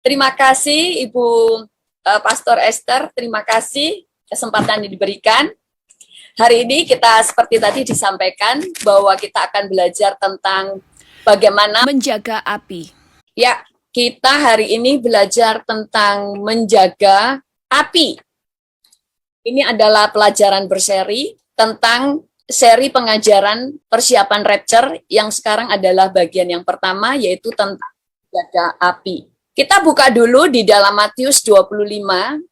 Terima kasih Ibu Pastor Esther, terima kasih kesempatan yang diberikan. Hari ini kita seperti tadi disampaikan bahwa kita akan belajar tentang bagaimana menjaga api. Ya, kita hari ini belajar tentang menjaga api. Ini adalah pelajaran berseri tentang seri pengajaran persiapan rapture yang sekarang adalah bagian yang pertama, yaitu tentang menjaga api. Kita buka dulu di dalam Matius 25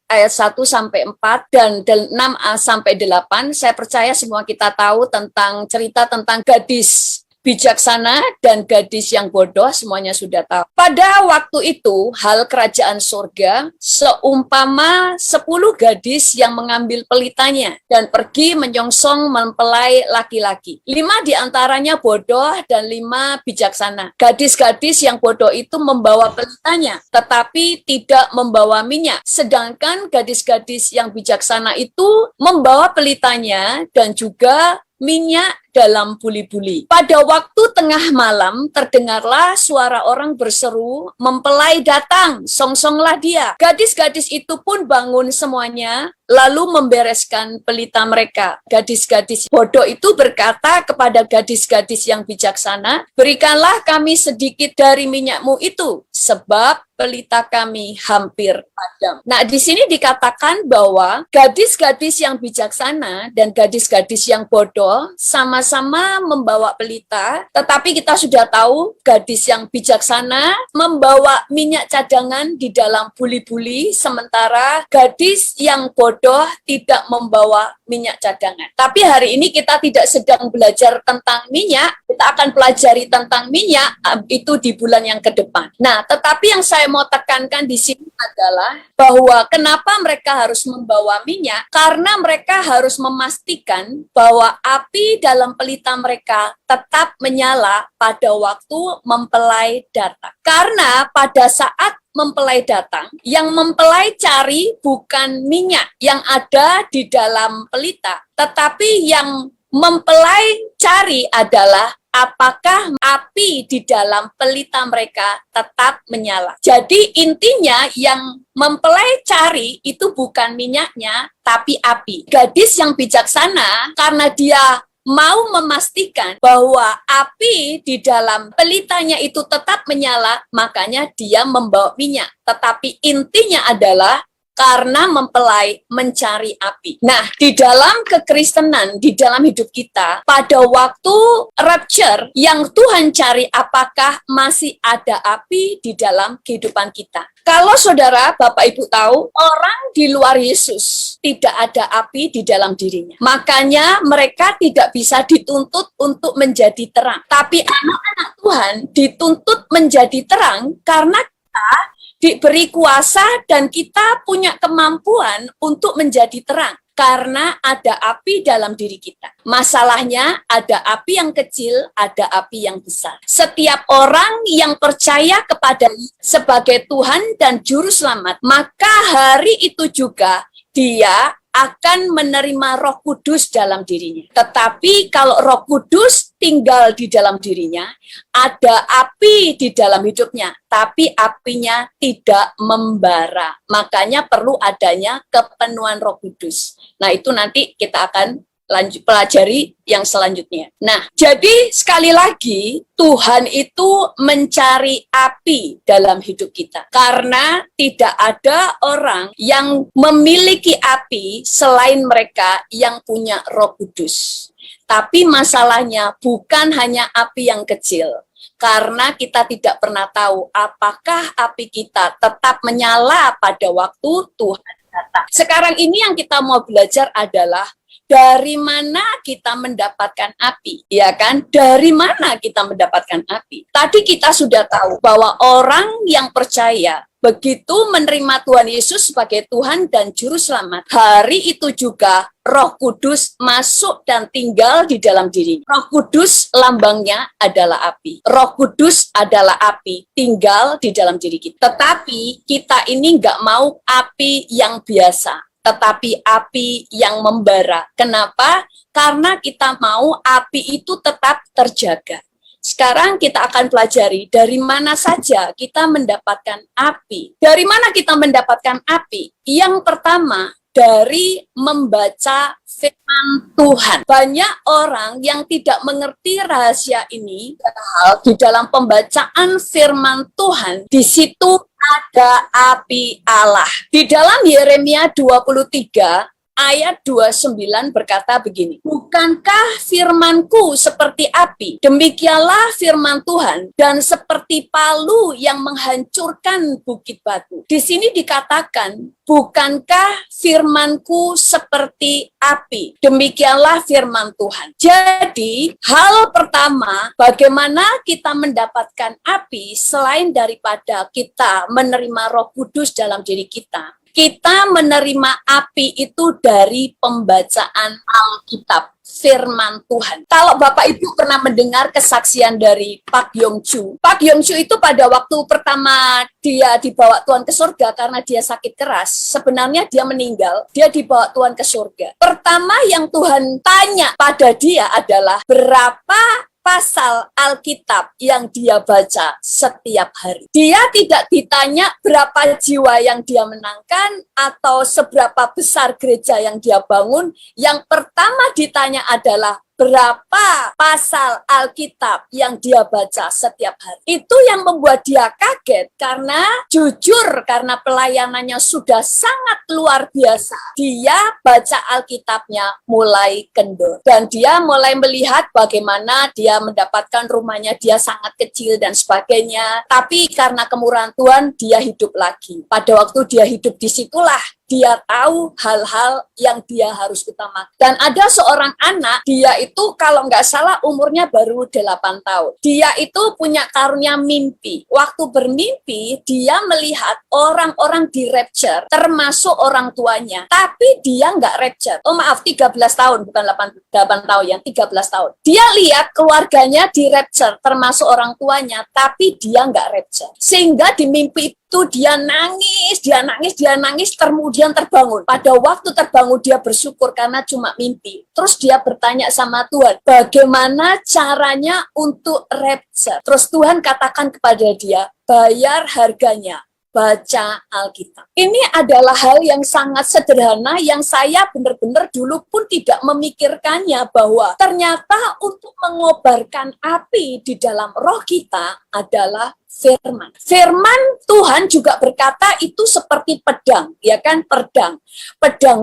ayat 1 sampai 4 dan 6 sampai 8. Saya percaya semua kita tahu tentang cerita tentang gadis bijaksana dan gadis yang bodoh, semuanya sudah tahu. Pada waktu itu, hal kerajaan surga seumpama 10 gadis yang mengambil pelitanya dan pergi menyongsong mempelai laki-laki. 5 diantaranya bodoh dan 5 bijaksana. Gadis-gadis yang bodoh itu membawa pelitanya, tetapi tidak membawa minyak. Sedangkan gadis-gadis yang bijaksana itu membawa pelitanya dan juga minyak dalam buli-buli. Pada waktu tengah malam terdengarlah suara orang berseru, "Mempelai datang, songsonglah dia." Gadis-gadis itu pun bangun semuanya, lalu membereskan pelita mereka. Gadis-gadis bodoh itu berkata kepada gadis-gadis yang bijaksana, "Berikanlah kami sedikit dari minyakmu itu, sebab pelita kami hampir padam." Nah, di sini dikatakan bahwa gadis-gadis yang bijaksana dan gadis-gadis yang bodoh sama-sama membawa pelita, tetapi kita sudah tahu gadis yang bijaksana membawa minyak cadangan di dalam buli-buli, sementara gadis yang bodoh tidak membawa minyak cadangan. Tapi hari ini kita tidak sedang belajar tentang minyak, kita akan pelajari tentang minyak itu di bulan yang ke depan. Nah, tetapi yang saya mau tekankan di sini adalah bahwa kenapa mereka harus membawa minyak? Karena mereka harus memastikan bahwa api dalam pelita mereka tetap menyala pada waktu mempelai datang. Karena pada saat mempelai datang, yang mempelai cari bukan minyak yang ada di dalam pelita, tetapi yang mempelai cari adalah apakah api di dalam pelita mereka tetap menyala. Jadi intinya yang mempelai cari itu bukan minyaknya, tapi api. Gadis yang bijaksana karena dia mau memastikan bahwa api di dalam pelitanya itu tetap menyala, makanya dia membawa minyak. Tetapi intinya adalah karena mempelai mencari api. Nah, di dalam kekristenan, di dalam hidup kita, pada waktu rapture, yang Tuhan cari apakah masih ada api di dalam kehidupan kita. Kalau saudara, Bapak Ibu tahu, orang di luar Yesus tidak ada api di dalam dirinya. Makanya mereka tidak bisa dituntut untuk menjadi terang. Tapi anak-anak Tuhan dituntut menjadi terang karena kita diberi kuasa dan kita punya kemampuan untuk menjadi terang karena ada api dalam diri kita. Masalahnya ada api yang kecil, ada api yang besar. Setiap orang yang percaya kepada sebagai Tuhan dan Juru Selamat, maka hari itu juga dia akan menerima Roh Kudus dalam dirinya. Tetapi kalau Roh Kudus tinggal di dalam dirinya, ada api di dalam hidupnya, tapi apinya tidak membara. Makanya perlu adanya kepenuhan Roh Kudus. Nah, itu nanti kita akan pelajari yang selanjutnya. Nah, jadi sekali lagi Tuhan itu mencari api dalam hidup kita. Karena tidak ada orang yang memiliki api selain mereka yang punya Roh Kudus. Tapi masalahnya bukan hanya api yang kecil. Karena kita tidak pernah tahu apakah api kita tetap menyala pada waktu Tuhan datang. Sekarang ini yang kita mau belajar adalah dari mana kita mendapatkan api, ya kan? Dari mana kita mendapatkan api? Tadi kita sudah tahu bahwa orang yang percaya begitu menerima Tuhan Yesus sebagai Tuhan dan Juru Selamat, hari itu juga Roh Kudus masuk dan tinggal di dalam diri. Roh Kudus lambangnya adalah api. Roh Kudus adalah api, tinggal di dalam diri kita. Tetapi kita ini nggak mau api yang biasa, tetapi api yang membara. Kenapa? Karena kita mau api itu tetap terjaga. Sekarang kita akan pelajari dari mana saja kita mendapatkan api. Dari mana kita mendapatkan api? Yang pertama, dari membaca firman Tuhan. Banyak orang yang tidak mengerti rahasia ini, padahal di dalam pembacaan firman Tuhan, di situ ada api Allah. Di dalam Yeremia 23, ayat 29 berkata begini, bukankah firmanku seperti api, demikianlah firman Tuhan, dan seperti palu yang menghancurkan bukit batu. Di sini dikatakan, bukankah firmanku seperti api, demikianlah firman Tuhan. Jadi, hal pertama, bagaimana kita mendapatkan api selain daripada kita menerima Roh Kudus dalam diri kita. Kita menerima api itu dari pembacaan Alkitab, firman Tuhan. Kalau Bapak Ibu pernah mendengar kesaksian dari Pak Yong Chu. Pak Yong Chu itu pada waktu pertama dia dibawa Tuhan ke surga karena dia sakit keras. Sebenarnya dia meninggal, dia dibawa Tuhan ke surga. Pertama yang Tuhan tanya pada dia adalah berapa pasal Alkitab yang dia baca setiap hari. Dia tidak ditanya berapa jiwa yang dia menangkan atau seberapa besar gereja yang dia bangun. Yang pertama ditanya adalah berapa pasal Alkitab yang dia baca setiap hari. Itu yang membuat dia kaget karena jujur, karena pelayanannya sudah sangat luar biasa. Dia baca Alkitabnya mulai kendor. Dan dia mulai melihat bagaimana dia mendapatkan rumahnya, dia sangat kecil dan sebagainya. Tapi karena kemurahan Tuhan, dia hidup lagi. Pada waktu dia hidup disitulah, dia tahu hal-hal yang dia harus utamakan. Dan ada seorang anak, dia itu kalau nggak salah umurnya baru 8 tahun. Dia itu punya karunia mimpi. Waktu bermimpi, dia melihat orang-orang di rapture, termasuk orang tuanya. Tapi dia nggak rapture. Oh maaf, 13 tahun, bukan 8 tahun, yang 13 tahun. Dia lihat keluarganya di rapture, termasuk orang tuanya, tapi dia nggak rapture. Sehingga di mimpi itu dia nangis, kemudian terbangun. Pada waktu terbangun dia bersyukur karena cuma mimpi. Terus dia bertanya sama Tuhan, bagaimana caranya untuk rapture? Terus Tuhan katakan kepada dia, bayar harganya, baca Alkitab. Ini adalah hal yang sangat sederhana yang saya benar-benar dulu pun tidak memikirkannya, bahwa ternyata untuk mengobarkan api di dalam roh kita adalah firman. Firman Tuhan juga berkata itu seperti pedang, ya kan, pedang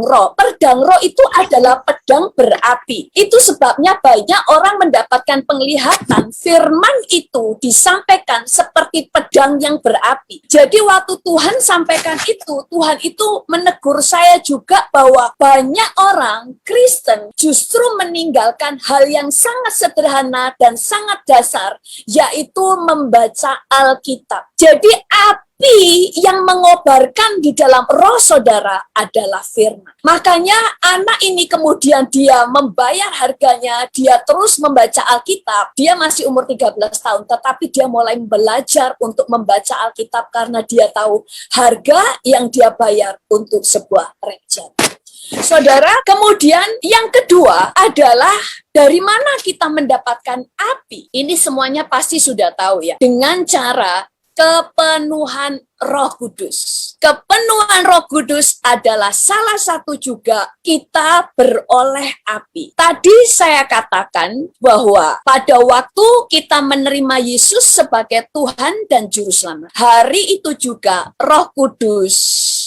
roh. Pedang roh itu adalah pedang berapi. Itu sebabnya banyak orang mendapatkan penglihatan firman itu disampaikan seperti pedang yang berapi. Jadi waktu Tuhan sampaikan itu, Tuhan itu menegur saya juga bahwa banyak orang Kristen justru meninggalkan hal yang sangat sederhana dan sangat dasar, yaitu membaca Alkitab. Jadi api yang mengobarkan di dalam roh saudara adalah firman. Makanya anak ini kemudian dia membayar harganya, dia terus membaca Alkitab. Dia masih umur 13 tahun, tetapi dia mulai belajar untuk membaca Alkitab karena dia tahu harga yang dia bayar untuk sebuah rapture. Saudara, kemudian yang kedua adalah dari mana kita mendapatkan api. Ini semuanya pasti sudah tahu ya, dengan cara kepenuhan Roh Kudus. Kepenuhan Roh Kudus adalah salah satu juga kita beroleh api. Tadi saya katakan bahwa pada waktu kita menerima Yesus sebagai Tuhan dan Juru Selamat, hari itu juga Roh Kudus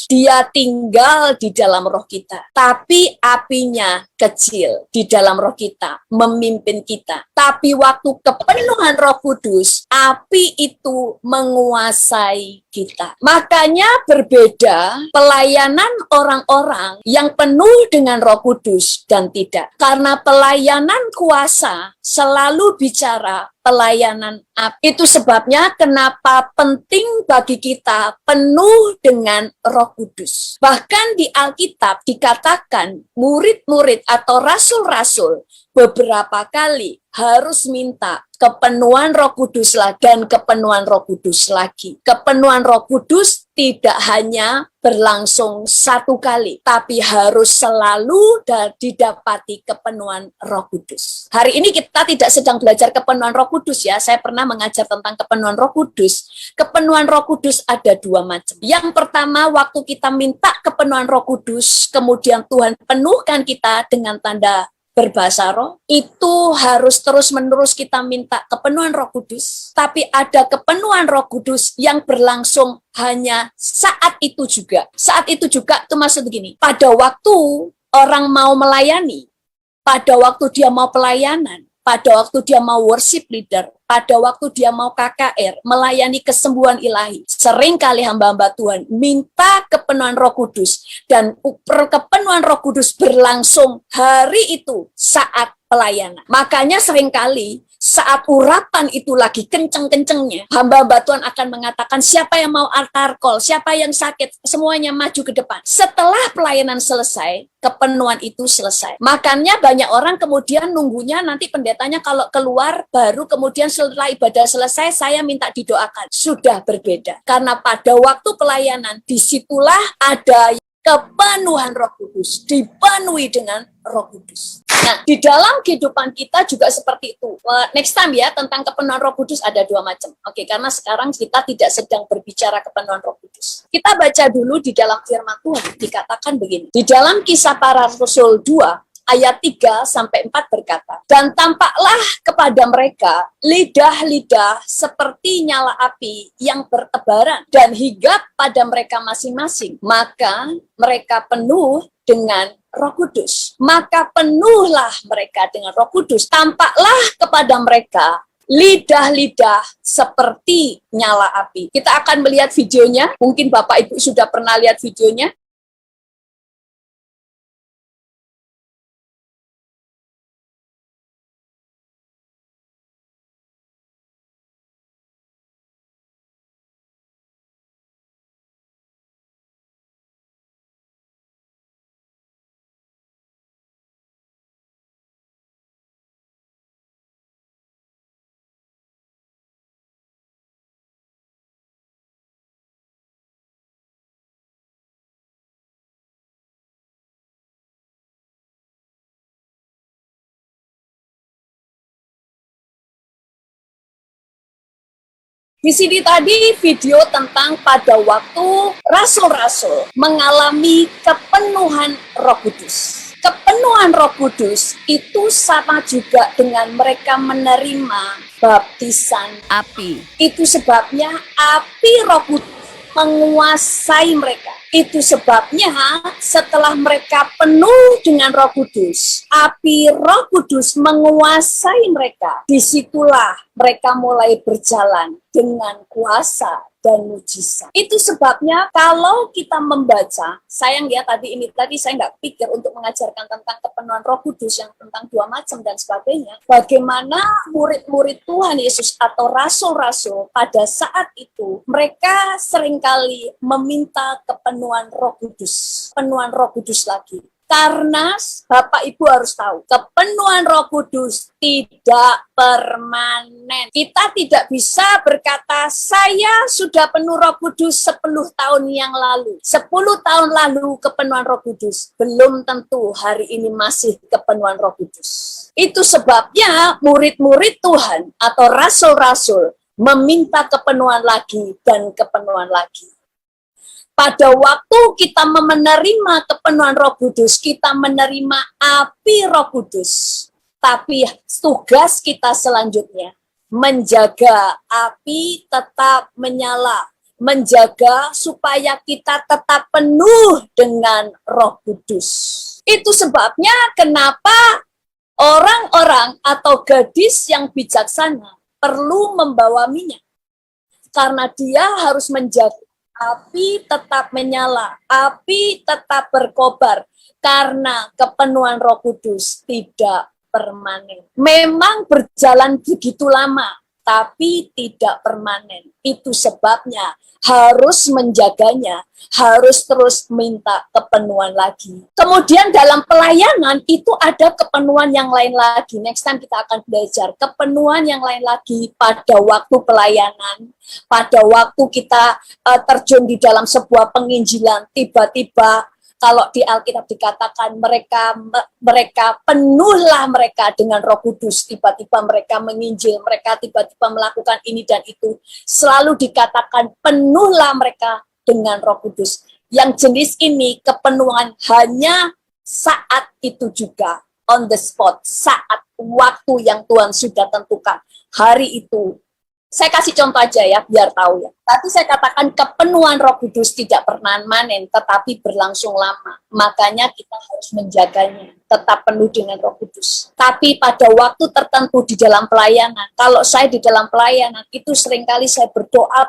dia tinggal di dalam roh kita, tapi apinya kecil di dalam roh kita, memimpin kita. Tapi waktu kepenuhan Roh Kudus, api itu menguasai kita. Makanya berbeda pelayanan orang-orang yang penuh dengan Roh Kudus dan tidak. Karena pelayanan kuasa selalu bicara pelayanan api. Itu sebabnya kenapa penting bagi kita penuh dengan Roh Kudus. Bahkan di Alkitab dikatakan murid-murid atau rasul-rasul beberapa kali harus minta kepenuhan Roh Kudus lagi dan kepenuhan Roh Kudus lagi. Kepenuhan Roh Kudus tidak hanya berlangsung satu kali, tapi harus selalu didapati kepenuhan Roh Kudus. Hari ini kita tidak sedang belajar kepenuhan Roh Kudus ya. Saya pernah mengajar tentang kepenuhan Roh Kudus. Kepenuhan Roh Kudus ada dua macam. Yang pertama, waktu kita minta kepenuhan Roh Kudus, kemudian Tuhan penuhkan kita dengan tanda berbahasa roh, itu harus terus-menerus kita minta kepenuhan Roh Kudus. Tapi ada kepenuhan Roh Kudus yang berlangsung hanya saat itu juga. Saat itu juga itu maksud begini, pada waktu orang mau melayani, pada waktu dia mau pelayanan, pada waktu dia mau worship leader, pada waktu dia mau KKR, melayani kesembuhan ilahi. Seringkali hamba-hamba Tuhan minta kepenuhan Roh Kudus, dan kepenuhan Roh Kudus berlangsung hari itu saat pelayanan. Makanya seringkali saat urapan itu lagi kenceng-kencengnya, hamba-hamba Tuhan akan mengatakan, siapa yang mau altar call, siapa yang sakit, semuanya maju ke depan. Setelah pelayanan selesai, kepenuhan itu selesai. Makanya banyak orang kemudian nunggunya nanti pendetanya kalau keluar, baru kemudian setelah ibadah selesai, saya minta didoakan. Sudah berbeda. Karena pada waktu pelayanan, disitulah ada kepenuhan Roh Kudus, dipenuhi dengan Roh Kudus. Nah, di dalam kehidupan kita juga seperti itu. Next time ya, tentang kepenuhan Roh Kudus ada dua macam. Oke, karena sekarang kita tidak sedang berbicara kepenuhan Roh Kudus. Kita baca dulu di dalam firman Tuhan, dikatakan begini. Di dalam Kisah Para Rasul 2, ayat 3-4 berkata, dan tampaklah kepada mereka lidah-lidah seperti nyala api yang bertebaran dan hinggap pada mereka masing-masing. Maka mereka penuh dengan Roh Kudus. Maka penuhlah mereka dengan Roh Kudus. Tampaklah kepada mereka lidah-lidah seperti nyala api. Kita akan melihat videonya. Mungkin Bapak Ibu sudah pernah lihat videonya. Di sini tadi video tentang pada waktu rasul-rasul mengalami kepenuhan Roh Kudus. Kepenuhan Roh Kudus itu sama juga dengan mereka menerima baptisan api. Itu sebabnya api Roh Kudus menguasai mereka. Itu sebabnya setelah mereka penuh dengan Roh Kudus, api Roh Kudus menguasai mereka. Disitulah mereka mulai berjalan dengan kuasa dan mujizat. Itu sebabnya kalau kita membaca, sayang ya tadi saya nggak pikir untuk mengajarkan tentang kepenuhan Roh Kudus yang tentang dua macam dan sebagainya. Bagaimana murid-murid Tuhan Yesus atau rasul-rasul pada saat itu mereka seringkali meminta kepenuhan Roh Kudus, penuhan Roh Kudus lagi. Karena Bapak Ibu harus tahu, kepenuhan Roh Kudus tidak permanen. Kita tidak bisa berkata, saya sudah penuh Roh Kudus 10 tahun yang lalu. 10 tahun lalu kepenuhan Roh Kudus. Belum tentu hari ini masih kepenuhan Roh Kudus. Itu sebabnya murid-murid Tuhan atau rasul-rasul meminta kepenuhan lagi dan kepenuhan lagi. Pada waktu kita menerima kepenuhan Roh Kudus, kita menerima api Roh Kudus. Tapi tugas kita selanjutnya, menjaga api tetap menyala. Menjaga supaya kita tetap penuh dengan Roh Kudus. Itu sebabnya kenapa orang-orang atau gadis yang bijaksana perlu membawa minyak. Karena dia harus menjaga api tetap menyala, api tetap berkobar, karena kepenuhan Roh Kudus tidak permanen. Memang berjalan begitu lama, tapi tidak permanen. Itu sebabnya harus menjaganya, harus terus minta kepenuhan lagi. Kemudian dalam pelayanan itu ada kepenuhan yang lain lagi. Next time kita akan belajar kepenuhan yang lain lagi pada waktu pelayanan, pada waktu kita terjun di dalam sebuah penginjilan, tiba-tiba kalau di Alkitab dikatakan mereka penuhlah mereka dengan Roh Kudus, tiba-tiba mereka menginjil, mereka tiba-tiba melakukan ini dan itu, selalu dikatakan penuhlah mereka dengan Roh Kudus. Yang jenis ini kepenuhan hanya saat itu juga, on the spot, saat waktu yang Tuhan sudah tentukan, hari itu. Saya kasih contoh aja ya, biar tahu ya. Tadi saya katakan kepenuhan Roh Kudus tidak permanen, tetapi berlangsung lama. Makanya kita harus menjaganya, tetap penuh dengan Roh Kudus. Tapi pada waktu tertentu di dalam pelayanan, kalau saya di dalam pelayanan, itu seringkali saya berdoa,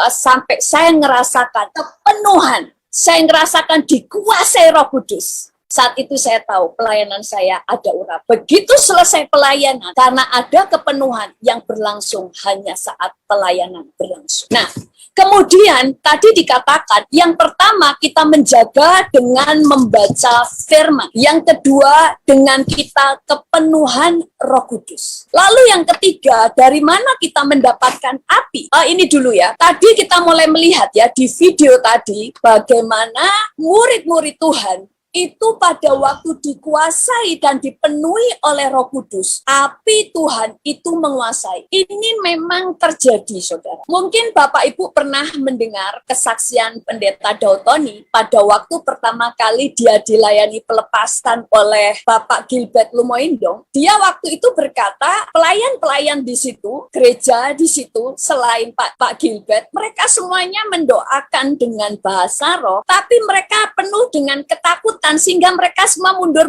sampai saya ngerasakan kepenuhan. Saya ngerasakan dikuasai Roh Kudus. Saat itu saya tahu pelayanan saya ada urapan. Begitu selesai pelayanan, karena ada kepenuhan yang berlangsung hanya saat pelayanan berlangsung. Nah, kemudian tadi dikatakan, yang pertama kita menjaga dengan membaca firman. Yang kedua dengan kita kepenuhan Roh Kudus. Lalu yang ketiga, dari mana kita mendapatkan api? Ini dulu ya. Tadi kita mulai melihat ya di video tadi, bagaimana murid-murid Tuhan itu pada waktu dikuasai dan dipenuhi oleh Roh Kudus, api Tuhan itu menguasai. Ini memang terjadi, saudara. Mungkin Bapak Ibu pernah mendengar kesaksian Pendeta Daud Tony pada waktu pertama kali dia dilayani pelepasan oleh Bapak Gilbert Lumoindong. Dia waktu itu berkata, pelayan-pelayan di situ, gereja di situ, selain Pak Gilbert, mereka semuanya mendoakan dengan bahasa roh, tapi mereka penuh dengan ketakutan, sehingga mereka semua mundur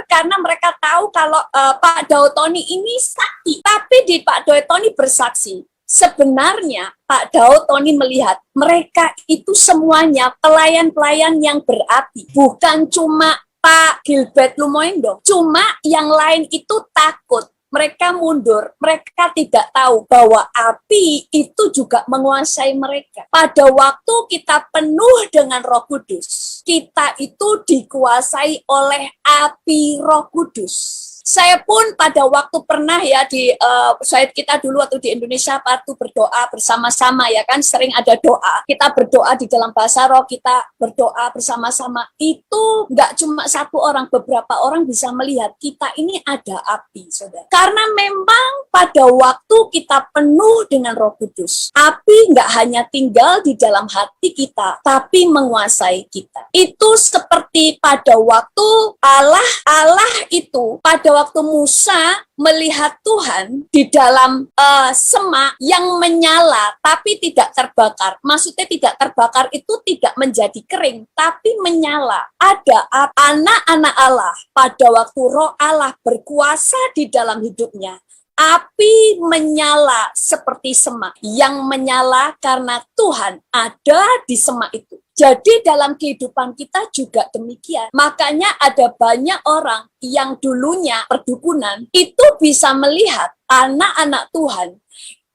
karena mereka tahu kalau Pak Daud Tony ini sakti. Tapi di Pak Daud Tony bersaksi, sebenarnya Pak Daud Tony melihat mereka itu semuanya pelayan-pelayan yang berapi, bukan cuma Pak Gilbert Lumoindong, cuma yang lain itu takut. Mereka mundur, mereka tidak tahu bahwa api itu juga menguasai mereka. Pada waktu kita penuh dengan Roh Kudus, kita itu dikuasai oleh api Roh Kudus. Saya pun pada waktu pernah ya kita dulu waktu di Indonesia waktu berdoa bersama-sama ya kan, sering ada doa. Kita berdoa di dalam bahasa roh, kita berdoa bersama-sama. Itu nggak cuma satu orang, beberapa orang bisa melihat kita ini ada api, saudara. Karena memang pada waktu kita penuh dengan Roh Kudus, api nggak hanya tinggal di dalam hati kita, tapi menguasai kita. Itu seperti pada waktu Allah itu pada waktu Musa melihat Tuhan di dalam semak yang menyala tapi tidak terbakar. Maksudnya tidak terbakar itu tidak menjadi kering tapi menyala. Ada anak-anak Allah pada waktu Roh Allah berkuasa di dalam hidupnya. Api menyala seperti semak yang menyala karena Tuhan ada di semak itu. Jadi dalam kehidupan kita juga demikian. Makanya ada banyak orang yang dulunya perdukunan itu bisa melihat anak-anak Tuhan.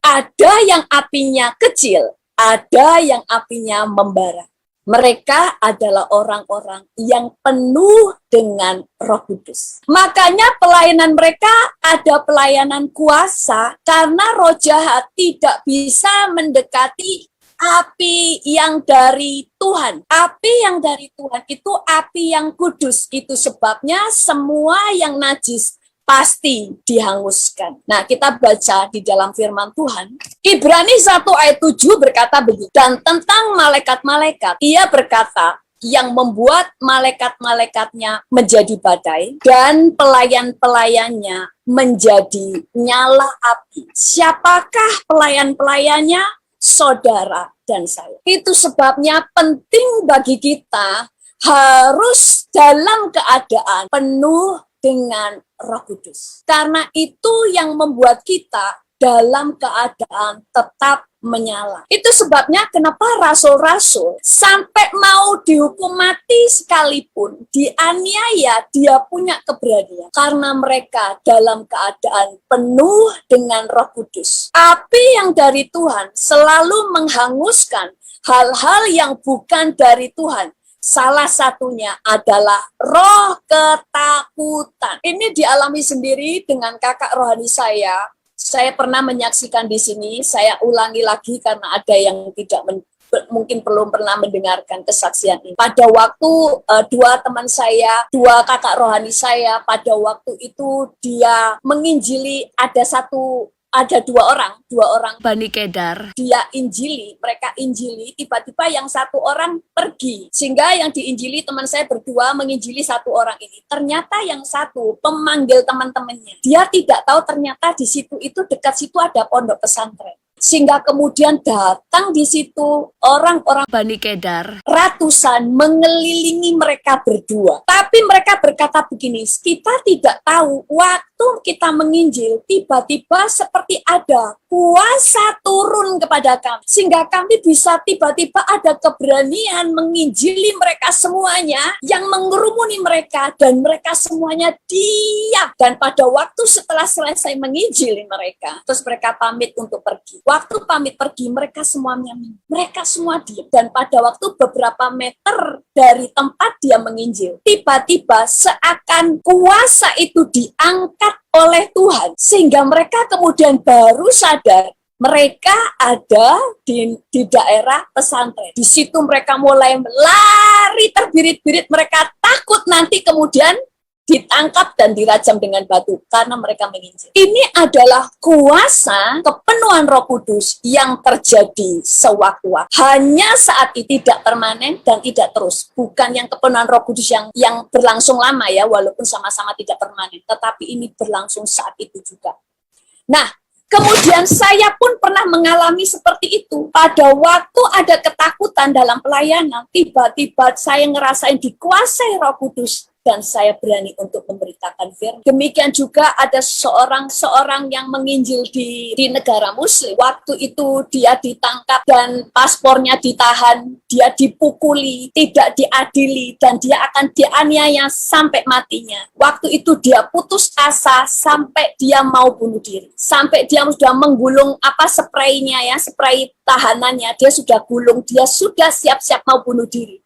Ada yang apinya kecil, ada yang apinya membara. Mereka adalah orang-orang yang penuh dengan Roh Kudus. Makanya pelayanan mereka ada pelayanan kuasa karena roh jahat tidak bisa mendekati api yang dari Tuhan. Api yang dari Tuhan itu api yang kudus. Itu sebabnya semua yang najis pasti dihanguskan. Nah, kita baca di dalam firman Tuhan. Ibrani 1 ayat 7 berkata begitu. Dan tentang malaikat-malaikat, ia berkata, yang membuat malaikat-malaikatnya menjadi badai dan pelayan-pelayannya menjadi nyala api. Siapakah pelayan-pelayannya? Saudara dan saya. Itu sebabnya penting bagi kita harus dalam keadaan penuh dengan Roh Kudus. Karena itu yang membuat kita dalam keadaan tetap menyala. Itu sebabnya kenapa rasul-rasul sampai mau dihukum mati sekalipun, dianiaya, dia punya keberanian. Karena mereka dalam keadaan penuh dengan Roh Kudus. Api yang dari Tuhan selalu menghanguskan hal-hal yang bukan dari Tuhan. Salah satunya adalah roh ketakutan. Ini dialami sendiri dengan kakak rohani saya. Saya pernah menyaksikan di sini, saya ulangi lagi karena ada yang tidak mungkin belum pernah mendengarkan kesaksian ini. Pada waktu dua teman saya, dua kakak rohani saya, pada waktu itu dia menginjili, ada dua orang Bani Kedar. Dia mereka injili, tiba-tiba yang satu orang pergi. Sehingga yang diinjili teman saya berdua menginjili satu orang ini. Ternyata yang satu pemanggil teman-temannya. Dia tidak tahu ternyata di situ itu dekat situ ada pondok pesantren. Sehingga kemudian datang di situ orang-orang Bani Kedar, ratusan mengelilingi mereka berdua. Tapi mereka berkata begini, kita tidak tahu waktu kita menginjil, tiba-tiba seperti ada kuasa turun kepada kami. Sehingga kami bisa tiba-tiba ada keberanian menginjili mereka semuanya, yang mengerumuni mereka, dan mereka semuanya diam. Dan pada waktu setelah selesai menginjili mereka, terus mereka pamit untuk pergi. Waktu pamit pergi, mereka semua diam. Dan pada waktu beberapa meter dari tempat dia menginjil, tiba-tiba seakan kuasa itu diangkat oleh Tuhan, sehingga mereka kemudian baru sadar mereka ada di daerah pesantren. Di situ mereka mulai lari terbirit-birit, mereka takut nanti kemudian ditangkap dan dirajam dengan batu karena mereka menginjil. Ini adalah kuasa kepenuhan Roh Kudus yang terjadi sewaktu-waktu. Hanya saat itu, tidak permanen dan tidak terus. Bukan yang kepenuhan Roh Kudus yang berlangsung lama ya, walaupun sama-sama tidak permanen. Tetapi ini berlangsung saat itu juga. Nah, kemudian saya pun pernah mengalami seperti itu. Pada waktu ada ketakutan dalam pelayanan, tiba-tiba saya ngerasain dikuasai Roh Kudus. Dan saya berani untuk memberitakan firman. Demikian juga ada seorang yang menginjil di negara Muslim. Waktu itu dia ditangkap dan paspornya ditahan, dia dipukuli, tidak diadili, dan dia akan dianiaya sampai matinya. Waktu itu dia putus asa sampai dia mau bunuh diri. Sampai dia sudah menggulung spraynya ya, spray tahanannya, dia sudah gulung, dia sudah siap-siap mau bunuh diri.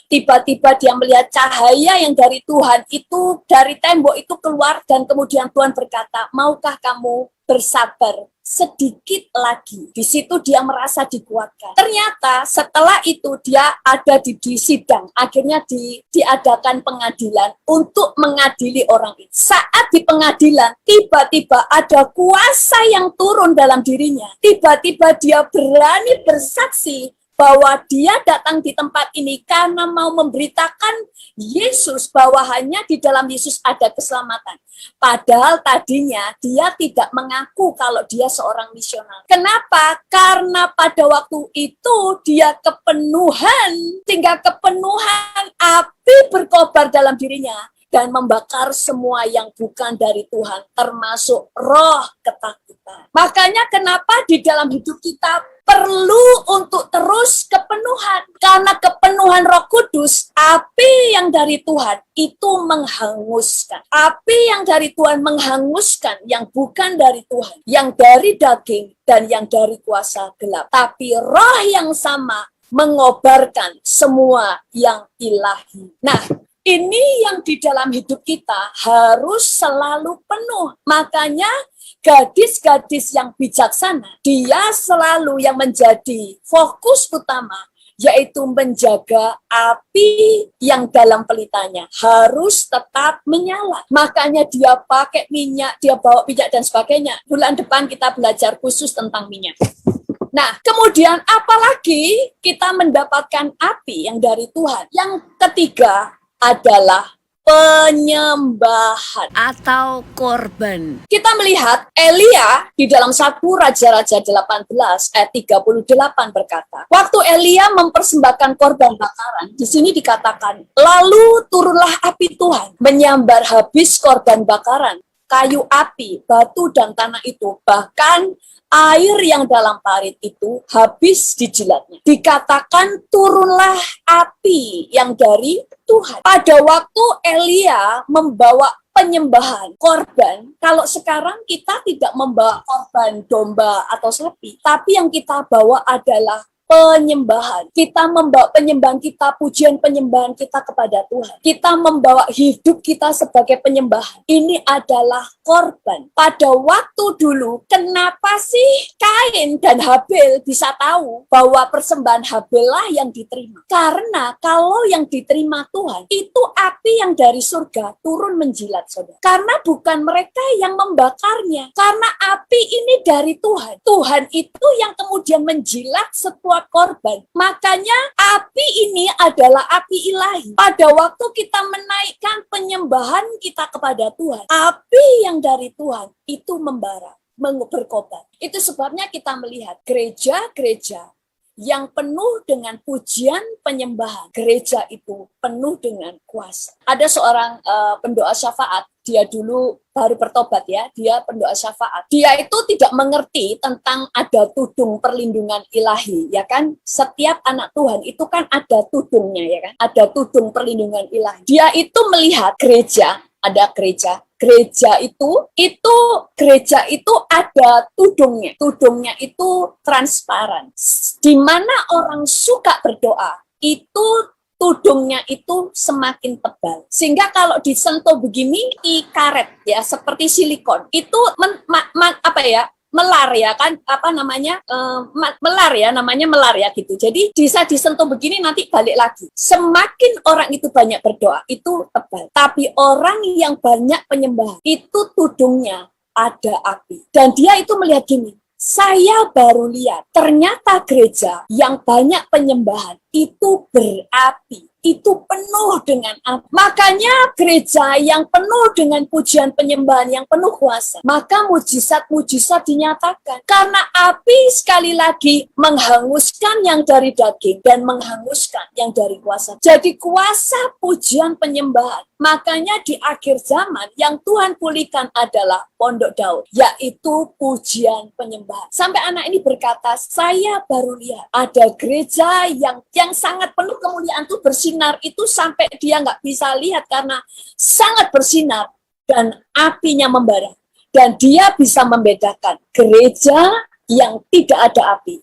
Tiba-tiba dia melihat cahaya yang dari Tuhan itu dari tembok itu keluar, dan kemudian Tuhan berkata, maukah kamu bersabar sedikit lagi? Di situ dia merasa dikuatkan. Ternyata setelah itu dia ada di sidang, akhirnya diadakan pengadilan untuk mengadili orang itu. Saat di pengadilan, tiba-tiba ada kuasa yang turun dalam dirinya. Tiba-tiba dia berani bersaksi bahwa dia datang di tempat ini karena mau memberitakan Yesus, bahwa hanya di dalam Yesus ada keselamatan. Padahal tadinya dia tidak mengaku kalau dia seorang misionaris. Kenapa? Karena pada waktu itu dia kepenuhan, sehingga kepenuhan api berkobar dalam dirinya dan membakar semua yang bukan dari Tuhan, termasuk roh ketakutan. Makanya kenapa di dalam hidup kita perlu untuk terus kepenuhan. Karena kepenuhan Roh Kudus, api yang dari Tuhan itu menghanguskan. Api yang dari Tuhan menghanguskan yang bukan dari Tuhan, yang dari daging dan yang dari kuasa gelap. Tapi roh yang sama mengobarkan semua yang ilahi. Nah, ini yang di dalam hidup kita harus selalu penuh. Makanya gadis-gadis yang bijaksana, dia selalu yang menjadi fokus utama, yaitu menjaga api yang dalam pelitanya harus tetap menyala. Makanya dia pakai minyak, dia bawa minyak dan sebagainya. Bulan depan kita belajar khusus tentang minyak. Nah, kemudian apalagi kita mendapatkan api yang dari Tuhan. Yang ketiga adalah penyembahan atau korban. Kita melihat Elia di dalam 1 Raja-Raja 18 ayat 38 berkata, waktu Elia mempersembahkan korban bakaran, di sini dikatakan, lalu turunlah api Tuhan menyambar habis korban bakaran kayu api, batu dan tanah itu, bahkan air yang dalam parit itu habis dijilatnya. Dikatakan turunlah api yang dari Tuhan. Pada waktu Elia membawa penyembahan korban, kalau sekarang kita tidak membawa korban domba atau sapi, tapi yang kita bawa adalah penyembahan. Kita membawa penyembahan kita, pujian penyembahan kita kepada Tuhan. Kita membawa hidup kita sebagai penyembahan. Ini adalah korban. Pada waktu dulu, kenapa sih Kain dan Habel bisa tahu bahwa persembahan Habel lah yang diterima? Karena kalau yang diterima Tuhan, itu api yang dari surga turun menjilat, saudara. Karena bukan mereka yang membakarnya. Karena api ini dari Tuhan. Tuhan itu yang kemudian menjilat setiap korban. Makanya api ini adalah api ilahi. Pada waktu kita menaikkan penyembahan kita kepada Tuhan, api yang dari Tuhan itu membara, berkobar. Itu sebabnya kita melihat gereja-gereja yang penuh dengan pujian penyembahan. Gereja itu penuh dengan kuasa. Ada seorang pendoa syafaat, dia dulu baru bertobat ya, dia pendoa syafaat. Dia itu tidak mengerti tentang ada tudung perlindungan ilahi, ya kan? Setiap anak Tuhan itu kan ada tudungnya, ya kan? Ada tudung perlindungan ilahi. Dia itu melihat gereja, ada gereja itu ada tudungnya. Tudungnya itu transparan. Di mana orang suka berdoa, itu tudungnya itu semakin tebal. Sehingga kalau disentuh begini, karet ya, seperti silikon. Itu melar ya kan, melar ya gitu. Jadi bisa disentuh begini, nanti balik lagi. Semakin orang itu banyak berdoa, itu tebal. Tapi orang yang banyak penyembahan, itu tudungnya ada api. Dan dia itu melihat gini, saya baru lihat ternyata gereja yang banyak penyembahan itu berapi. Itu penuh dengan api. Makanya gereja yang penuh dengan pujian penyembahan, yang penuh kuasa, maka mujizat-mujizat dinyatakan. Karena api sekali lagi menghanguskan yang dari daging dan menghanguskan yang dari kuasa. Jadi kuasa pujian penyembahan. Makanya di akhir zaman yang Tuhan pulihkan adalah Pondok Daud, yaitu pujian penyembahan. Sampai anak ini berkata, saya baru lihat ada gereja yang sangat penuh kemuliaan itu bersinar itu sampai dia nggak bisa lihat karena sangat bersinar dan apinya membara. Dan dia bisa membedakan gereja yang tidak ada api.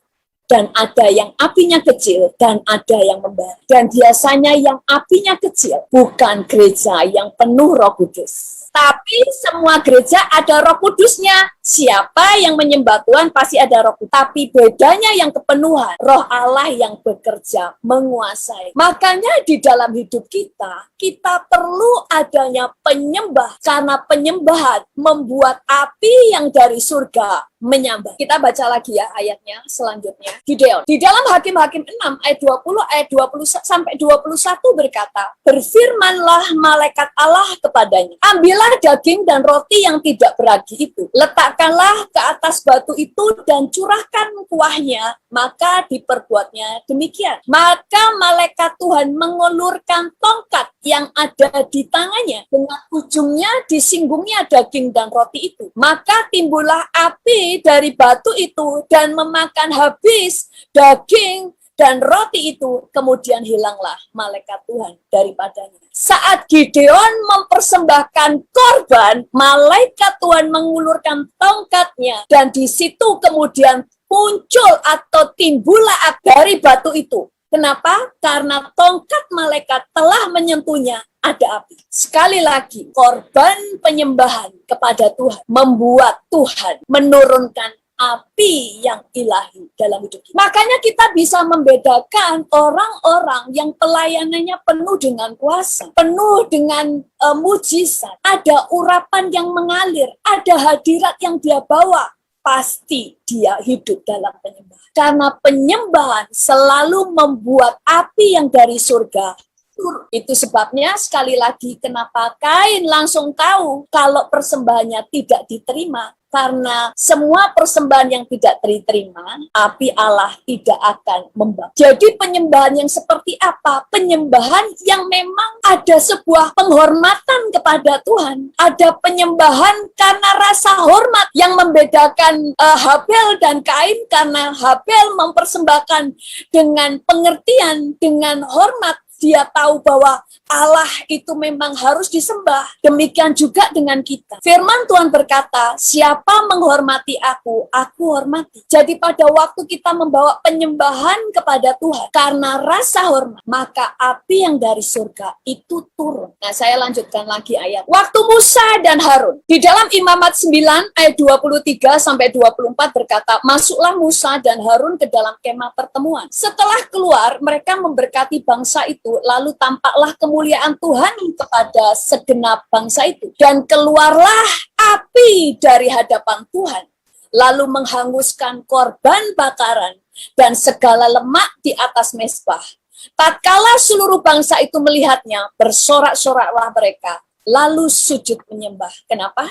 Dan ada yang apinya kecil dan ada yang membara. Dan biasanya yang apinya kecil bukan gereja yang penuh Roh Kudus. Tapi semua gereja ada Roh Kudusnya. Siapa yang menyembah Tuhan pasti ada Roh Kudus. Tapi bedanya yang kepenuhan, Roh Allah yang bekerja, menguasai. Makanya di dalam hidup kita perlu adanya penyembah. Karena penyembahan membuat api yang dari surga menyambar. Kita baca lagi ya ayatnya selanjutnya. Gideon. Di dalam Hakim-Hakim 6 ayat 20 ayat 20 sampai 21 berkata, berfirmanlah malaikat Allah kepadanya, ambillah daging dan roti yang tidak beragi itu, letakkanlah ke atas batu itu dan curahkan kuahnya, maka diperbuatnya demikian. Maka malaikat Tuhan mengulurkan tongkat yang ada di tangannya, dengan ujungnya disinggungnya daging dan roti itu. Maka timbullah api dari batu itu dan memakan habis daging dan roti itu, kemudian hilanglah malaikat Tuhan daripadanya. Saat Gideon mempersembahkan korban, malaikat Tuhan mengulurkan tongkatnya dan di situ kemudian muncul atau timbullah api dari batu itu. Kenapa? Karena tongkat malaikat telah menyentuhnya, ada api. Sekali lagi, korban penyembahan kepada Tuhan membuat Tuhan menurunkan api yang ilahi dalam hidup kita. Makanya kita bisa membedakan orang-orang yang pelayanannya penuh dengan kuasa, penuh dengan mujizat, ada urapan yang mengalir, ada hadirat yang dia bawa. Pasti dia hidup dalam penyembahan. Karena penyembahan selalu membuat api yang dari surga turun. Itu sebabnya sekali lagi kenapa Kain langsung tahu kalau persembahannya tidak diterima. Karena semua persembahan yang tidak diterima, api Allah tidak akan membakar. Jadi penyembahan yang seperti apa? Penyembahan yang memang ada sebuah penghormatan kepada Tuhan. Ada penyembahan karena rasa hormat yang membedakan Habel dan Kain, karena Habel mempersembahkan dengan pengertian, dengan hormat. Dia tahu bahwa Allah itu memang harus disembah. Demikian juga dengan kita. Firman Tuhan berkata, siapa menghormati aku hormati. Jadi pada waktu kita membawa penyembahan kepada Tuhan, karena rasa hormat, maka api yang dari surga itu turun. Nah, saya lanjutkan lagi ayat. Waktu Musa dan Harun. Di dalam Imamat 9 ayat 23-24 berkata, masuklah Musa dan Harun ke dalam kemah pertemuan. Setelah keluar, mereka memberkati bangsa itu, lalu tampaklah kemuliaan Tuhan kepada segenap bangsa itu. Dan keluarlah api dari hadapan Tuhan, lalu menghanguskan korban bakaran dan segala lemak di atas mezbah. Tatkala seluruh bangsa itu melihatnya, bersorak-soraklah mereka, lalu sujud menyembah. Kenapa?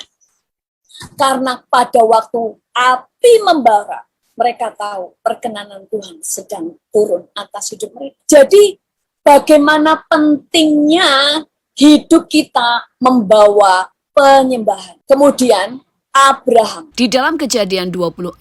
Karena pada waktu api membara, mereka tahu perkenanan Tuhan sedang turun atas hidup mereka. Jadi, bagaimana pentingnya hidup kita membawa penyembahan. Kemudian, Abraham. Di dalam Kejadian 26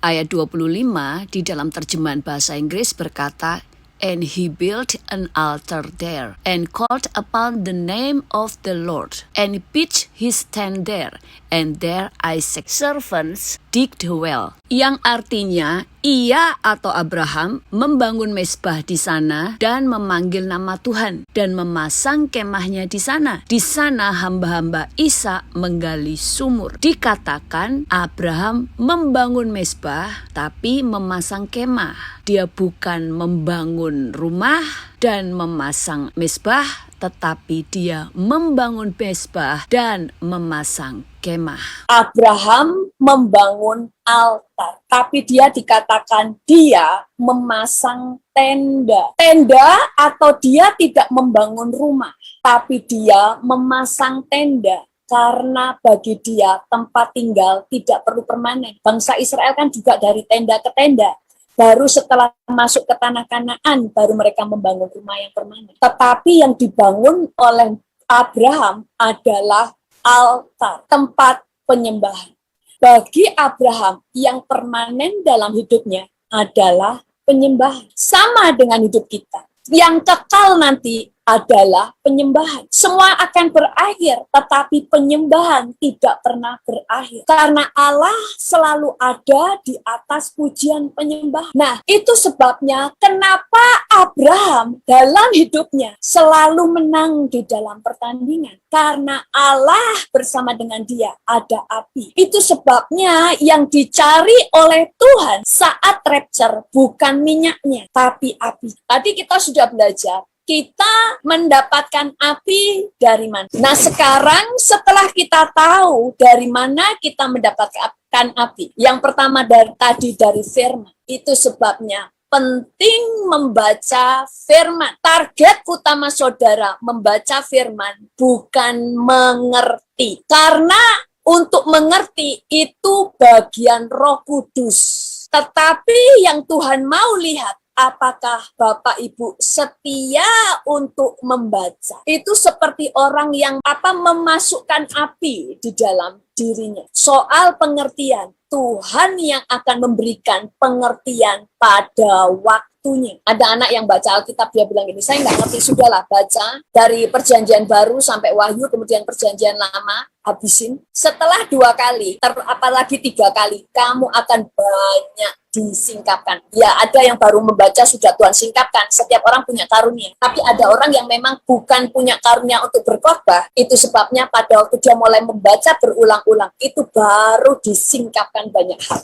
ayat 25 di dalam terjemahan bahasa Inggris berkata, and he built an altar there, and called upon the name of the Lord, and pitched his tent there, and there Isaac servants digged a well. Yang artinya, ia atau Abraham membangun mezbah di sana dan memanggil nama Tuhan dan memasang kemahnya di sana. Di sana hamba-hamba Ishak menggali sumur. Dikatakan Abraham membangun mezbah tapi memasang kemah. Dia bukan membangun rumah dan memasang mezbah, tetapi dia membangun mezbah dan memasang kemah. Abraham membangun altar, tapi dia dikatakan dia memasang tenda. Tenda atau dia tidak membangun rumah, tapi dia memasang tenda. Karena bagi dia tempat tinggal tidak perlu permanen. Bangsa Israel kan juga dari tenda ke tenda. Baru setelah masuk ke tanah Kanaan, baru mereka membangun rumah yang permanen. Tetapi yang dibangun oleh Abraham adalah altar, tempat penyembahan. Bagi Abraham, yang permanen dalam hidupnya adalah penyembahan. Sama dengan hidup kita. Yang kekal nanti adalah penyembahan. Semua akan berakhir, tetapi penyembahan tidak pernah berakhir. Karena Allah selalu ada di atas pujian penyembahan. Nah, itu sebabnya kenapa Abraham dalam hidupnya selalu menang di dalam pertandingan. Karena Allah bersama dengan dia, ada api. Itu sebabnya yang dicari oleh Tuhan saat rapture bukan minyaknya, tapi api. Tadi kita sudah belajar, kita mendapatkan api dari mana? Nah, sekarang setelah kita tahu dari mana kita mendapatkan api, yang pertama tadi dari firman. Itu sebabnya penting membaca firman. Target utama saudara membaca firman bukan mengerti. Karena untuk mengerti itu bagian Roh Kudus. Tetapi yang Tuhan mau lihat, apakah Bapak Ibu setia untuk membaca? Itu seperti orang yang memasukkan api di dalam dirinya. Soal pengertian, Tuhan yang akan memberikan pengertian pada waktunya. Ada anak yang baca Alkitab, dia bilang gini, saya nggak ngerti, sudahlah baca dari perjanjian baru sampai Wahyu, kemudian perjanjian lama, habisin. Setelah 2 kali, apalagi 3 kali, kamu akan banyak disingkapkan. Ya, ada yang baru membaca sudah Tuhan singkapkan. Setiap orang punya karunia. Tapi ada orang yang memang bukan punya karunia untuk berkhotbah. Itu sebabnya pada waktu dia mulai membaca berulang-ulang, itu baru disingkapkan banyak hal.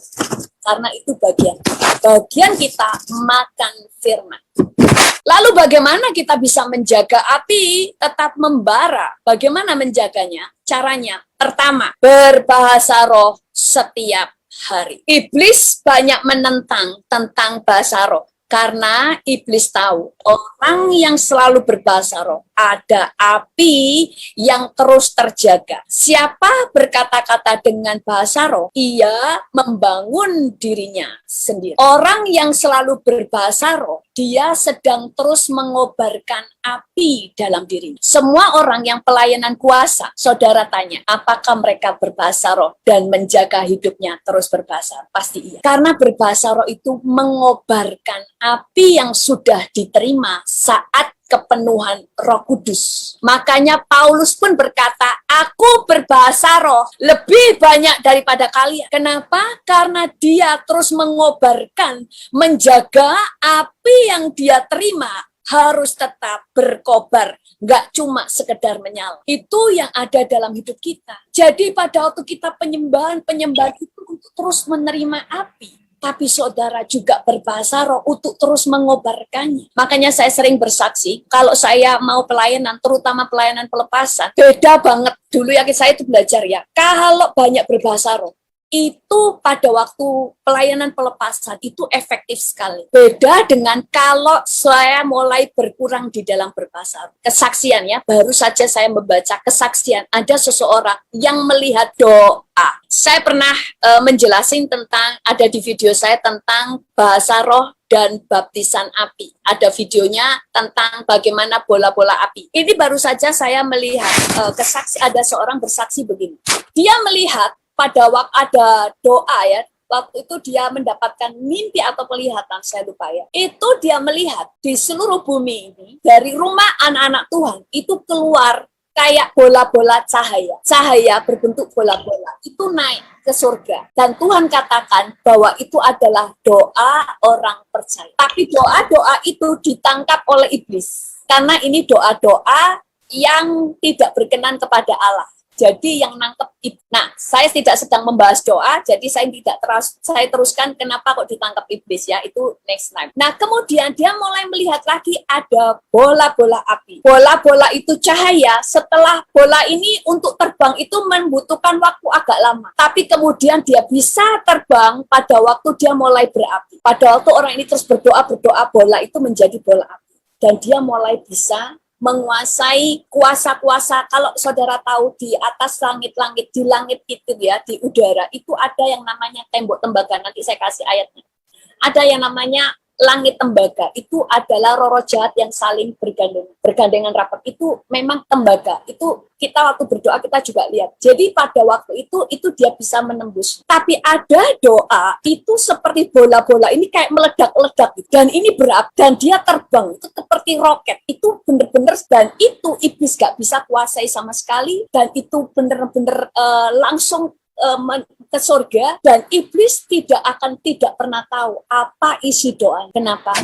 Karena itu bagian kita makan firman. Lalu bagaimana kita bisa menjaga api tetap membara? Bagaimana menjaganya? Caranya, pertama, berbahasa roh setiap hari. Iblis banyak menentang tentang bahasa roh. Karena iblis tahu orang yang selalu berbahasa roh, ada api yang terus terjaga. Siapa berkata-kata dengan bahasa roh, ia membangun dirinya sendiri. Orang yang selalu berbahasa roh, dia sedang terus mengobarkan api dalam dirinya. Semua orang yang pelayanan kuasa, saudara tanya, apakah mereka berbahasa roh dan menjaga hidupnya terus berbahasa roh? Pasti iya. Karena berbahasa roh itu mengobarkan api yang sudah diterima saat kepenuhan Roh Kudus. Makanya Paulus pun berkata, aku berbahasa roh lebih banyak daripada kalian. Kenapa? Karena dia terus mengobarkan, menjaga api yang dia terima harus tetap berkobar, nggak cuma sekedar menyala. Itu yang ada dalam hidup kita. Jadi pada waktu kita penyembahan itu untuk terus menerima api. Tapi saudara juga berbahasa roh untuk terus mengobarkannya. Makanya saya sering bersaksi, kalau saya mau pelayanan, terutama pelayanan pelepasan, beda banget. Dulu ya saya itu belajar ya, kalau banyak berbahasa roh, itu pada waktu pelayanan pelepasan itu efektif sekali. Beda dengan kalau saya mulai berkurang di dalam berbahasa roh. Kesaksian ya, baru saja saya membaca kesaksian. Ada seseorang yang melihat doa. Saya pernah menjelasin tentang, ada di video saya tentang bahasa roh dan baptisan api. Ada videonya tentang bagaimana bola-bola api. Ini baru saja saya melihat ada seorang bersaksi begini. Dia melihat pada waktu ada doa ya, waktu itu dia mendapatkan mimpi atau penglihatan, saya lupa ya. Itu dia melihat di seluruh bumi ini, dari rumah anak-anak Tuhan, itu keluar kayak bola-bola cahaya. Cahaya berbentuk bola-bola, itu naik ke surga. Dan Tuhan katakan bahwa itu adalah doa orang percaya. Tapi doa-doa itu ditangkap oleh iblis. Karena ini doa-doa yang tidak berkenan kepada Allah. Jadi yang nangkep, nah saya tidak sedang membahas doa, jadi saya teruskan kenapa kok ditangkap iblis ya, itu next time. Nah kemudian dia mulai melihat lagi ada bola-bola api. Bola-bola itu cahaya, setelah bola ini untuk terbang itu membutuhkan waktu agak lama. Tapi kemudian dia bisa terbang pada waktu dia mulai berapi. Pada waktu orang ini terus berdoa, bola itu menjadi bola api. Dan dia mulai bisa menguasai kuasa-kuasa. Kalau saudara tahu di atas langit-langit, di langit itu ya, di udara, itu ada yang namanya tembok tembaga. Nanti saya kasih ayatnya. Ada yang namanya langit tembaga. Itu adalah roh-roh jahat yang saling bergandengan rapat. Itu memang tembaga. Itu kita waktu berdoa kita juga lihat. Jadi pada waktu itu dia bisa menembus. Tapi ada doa itu seperti bola-bola ini kayak meledak-ledak gitu. Dan ini berapi dan dia terbang itu seperti roket. Itu benar-benar, dan itu iblis gak bisa kuasai sama sekali, dan itu benar-benar langsung ke surga, dan iblis tidak pernah tahu apa isi doa. Kenapa?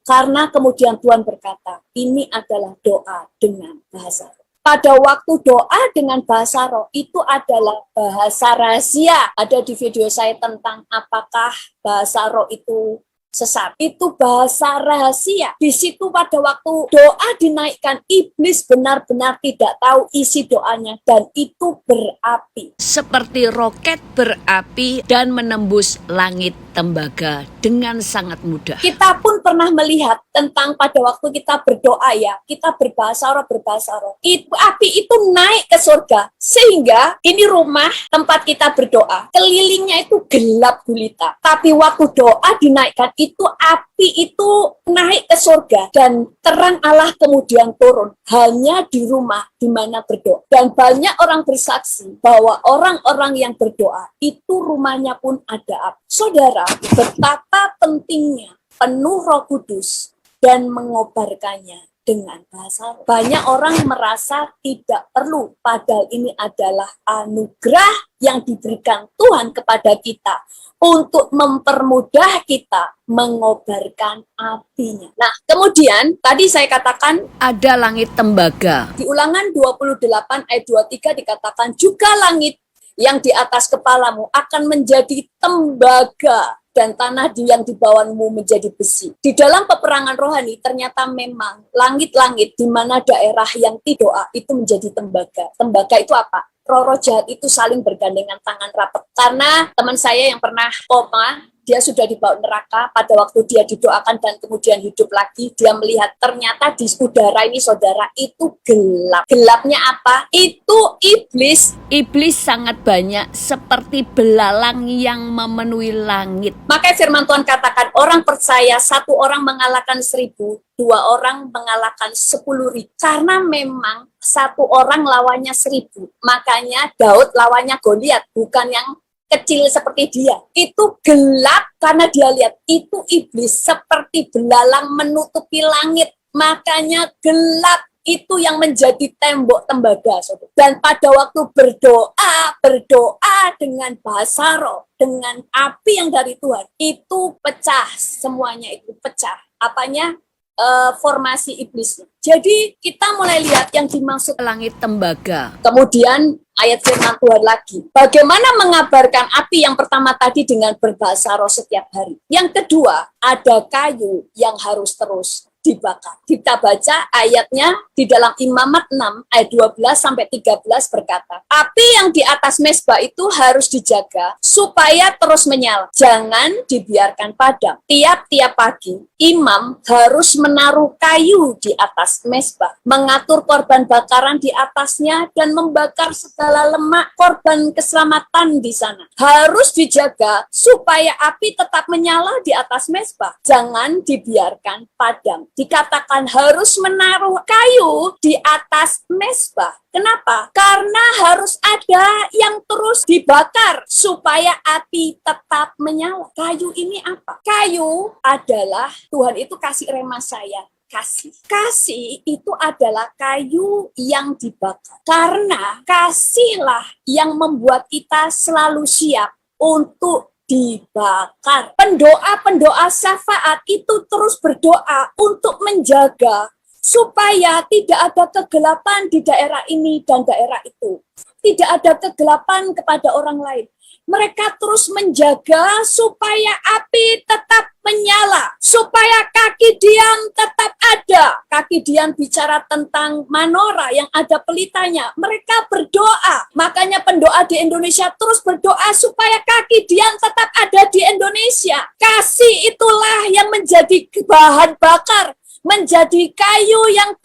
Karena kemudian Tuhan berkata, ini adalah doa dengan bahasa roh. Pada waktu doa dengan bahasa roh itu adalah bahasa rahasia. Ada di video saya tentang apakah bahasa roh itu sesat. Itu bahasa rahasia. Di situ pada waktu doa dinaikkan, iblis benar-benar tidak tahu isi doanya, dan itu berapi. Seperti roket berapi dan menembus langit tembaga dengan sangat mudah. Kita pun pernah melihat tentang pada waktu kita berdoa ya, kita berbahasa roh. Api itu naik ke surga, sehingga ini rumah tempat kita berdoa, kelilingnya itu gelap gulita. Tapi waktu doa dinaikkan, itu api itu naik ke surga, dan terang Allah kemudian turun hanya di rumah di mana berdoa. Dan banyak orang bersaksi bahwa orang-orang yang berdoa itu rumahnya pun ada api. Saudara, betapa pentingnya penuh Roh Kudus dan mengobarkannya dengan bahasa roh. Banyak orang merasa tidak perlu, padahal ini adalah anugerah yang diberikan Tuhan kepada kita untuk mempermudah kita mengobarkan apinya. Nah, kemudian tadi saya katakan ada langit tembaga. Di Ulangan 28 ayat 23 dikatakan, juga langit yang di atas kepalamu akan menjadi tembaga, dan tanah yang di bawahmu menjadi besi. Di dalam peperangan rohani ternyata memang langit-langit di mana daerah yang tidak itu menjadi tembaga. Tembaga itu apa? Roh-roh jahat itu saling bergandengan tangan rapat. Karena teman saya yang pernah koma, dia sudah dibawa neraka. Pada waktu dia didoakan dan kemudian hidup lagi, dia melihat ternyata di udara ini, saudara, itu gelap. Gelapnya apa? Itu iblis. Iblis sangat banyak seperti belalang yang memenuhi langit. Makanya firman Tuhan katakan, orang percaya 1 orang mengalahkan 1000, 2 orang mengalahkan 10.000. Karena memang 1 orang lawannya 1000. Makanya Daud lawannya Goliat, bukan yang kecil seperti dia. Itu gelap karena dia lihat itu iblis seperti belalang menutupi langit. Makanya gelap itu yang menjadi tembok tembaga, saudara. Dan pada waktu berdoa dengan bahasa roh, dengan api yang dari Tuhan, itu pecah, semuanya itu pecah. Apanya? Formasi iblisnya. Jadi kita mulai lihat yang dimaksud Langit tembaga. Kemudian ayat firman Tuhan lagi. Bagaimana mengabarkan api yang pertama tadi dengan berbahasa roh setiap hari. Yang kedua, ada kayu yang harus terus dibakar. Kita baca ayatnya di dalam Imamat 6 ayat 12 sampai 13 berkata, api yang di atas mezbah itu harus dijaga supaya terus menyala. Jangan dibiarkan padam. Tiap-tiap pagi imam harus menaruh kayu di atas mezbah, mengatur korban bakaran di atasnya dan membakar segala lemak korban keselamatan di sana. Harus dijaga supaya api tetap menyala di atas mezbah. Jangan dibiarkan padam. Dikatakan harus menaruh kayu di atas mezbah. Kenapa? Karena harus ada yang terus dibakar supaya api tetap menyala. Kayu ini apa? Kayu adalah, Tuhan itu kasih rema saya, kasih. Kasih itu adalah kayu yang dibakar. Karena kasihlah yang membuat kita selalu siap untuk dibakar. Pendoa-pendoa syafaat itu terus berdoa untuk menjaga supaya tidak ada kegelapan di daerah ini dan daerah itu. Tidak ada kegelapan kepada orang lain. Mereka terus menjaga supaya api tetap menyala, supaya kaki Dian tetap ada. Kaki Dian bicara tentang manora yang ada pelitanya. Mereka berdoa. Makanya pendoa di Indonesia terus berdoa supaya kaki Dian tetap ada di Indonesia. Kasih itulah yang menjadi bahan bakar, menjadi kayu yang